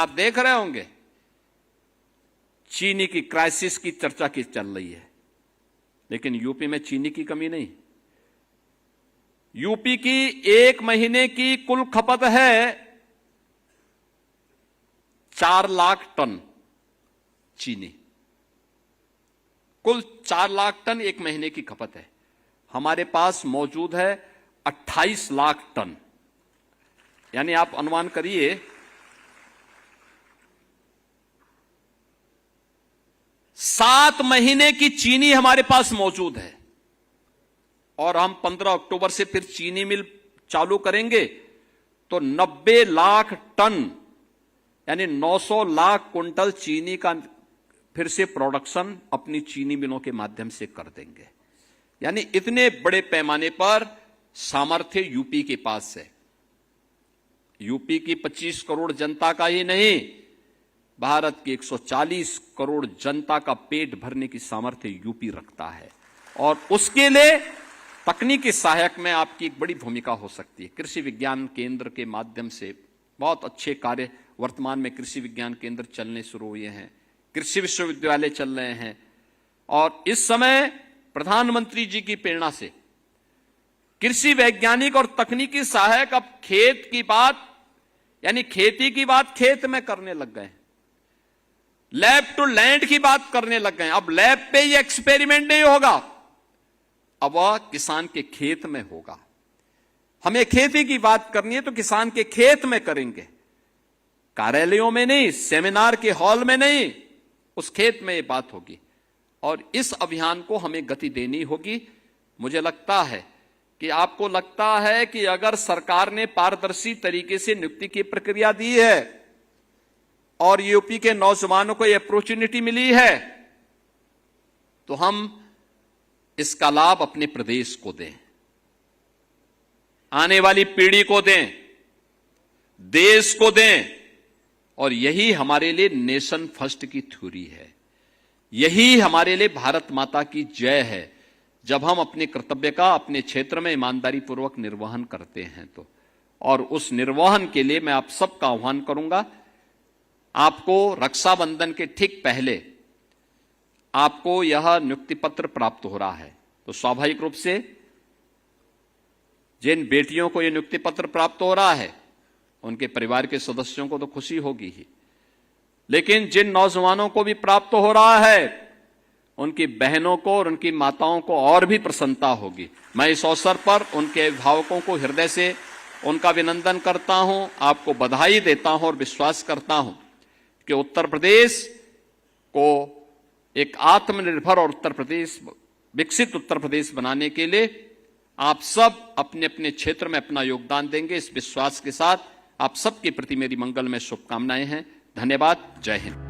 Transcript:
आप देख रहे होंगे चीनी की क्राइसिस की चर्चा की चल रही है, लेकिन यूपी में चीनी की कमी नहीं। यूपी की एक महीने की कुल खपत है 4 लाख टन चीनी। कुल 4 लाख टन एक महीने की खपत है। हमारे पास मौजूद है 28 लाख टन। यानी आप अनुमान करिए 7 महीने की चीनी हमारे पास मौजूद है, और हम 15 अक्टूबर से फिर चीनी मिल चालू करेंगे तो 90 लाख टन यानी 900 लाख कुंटल चीनी का फिर से प्रोडक्शन अपनी चीनी मिलों के माध्यम से कर देंगे। यानी इतने बड़े पैमाने पर सामर्थ्य यूपी के पास है। यूपी की 25 करोड़ जनता का ही नहीं, भारत की 140 करोड़ जनता का पेट भरने की सामर्थ्य यूपी रखता है, और उसके लिए तकनीकी सहायक में आपकी एक बड़ी भूमिका हो सकती है। कृषि विज्ञान केंद्र के माध्यम से बहुत अच्छे कार्य वर्तमान में कृषि विज्ञान केंद्र चलने शुरू हुए हैं, कृषि विश्वविद्यालय चल रहे हैं, और इस समय प्रधानमंत्री जी की प्रेरणा से कृषि वैज्ञानिक और तकनीकी सहायक अब खेत की बात यानी खेती की बात खेत में करने लग गए हैं, लैब टू लैंड की बात करने लग गए हैं। अब लैब पे ये एक्सपेरिमेंट नहीं होगा, अब वह किसान के खेत में होगा। हमें खेती की बात करनी है तो किसान के खेत में करेंगे, कार्यालयों में नहीं, सेमिनार के हॉल में नहीं, उस खेत में ये बात होगी। और इस अभियान को हमें गति देनी होगी। मुझे लगता है कि आपको लगता है कि अगर सरकार ने पारदर्शी तरीके से नियुक्ति की प्रक्रिया दी है और यूपी के नौजवानों को ये अपॉर्चुनिटी मिली है, तो हम इसका लाभ अपने प्रदेश को दें, आने वाली पीढ़ी को दें, देश को दें। और यही हमारे लिए नेशन फर्स्ट की थ्योरी है, यही हमारे लिए भारत माता की जय है। जब हम अपने कर्तव्य का अपने क्षेत्र में ईमानदारी पूर्वक निर्वहन करते हैं तो, और उस निर्वहन के लिए मैं आप सबका आह्वान करूंगा। आपको रक्षाबंधन के ठीक पहले आपको यह नियुक्ति पत्र प्राप्त हो रहा है, तो स्वाभाविक रूप से जिन बेटियों को यह नियुक्ति पत्र प्राप्त हो रहा है उनके परिवार के सदस्यों को तो खुशी होगी ही, लेकिन जिन नौजवानों को भी प्राप्त हो रहा है उनकी बहनों को और उनकी माताओं को और भी प्रसन्नता होगी। मैं इस अवसर पर उनके अभिभावकों को हृदय से उनका अभिनंदन करता हूं, आपको बधाई देता हूं और विश्वास करता हूं कि उत्तर प्रदेश को एक आत्मनिर्भर और उत्तर प्रदेश विकसित उत्तर प्रदेश बनाने के लिए आप सब अपने अपने क्षेत्र में अपना योगदान देंगे। इस विश्वास के साथ आप सबके प्रति मेरी मंगलमय शुभकामनाएं हैं। धन्यवाद। जय हिंद।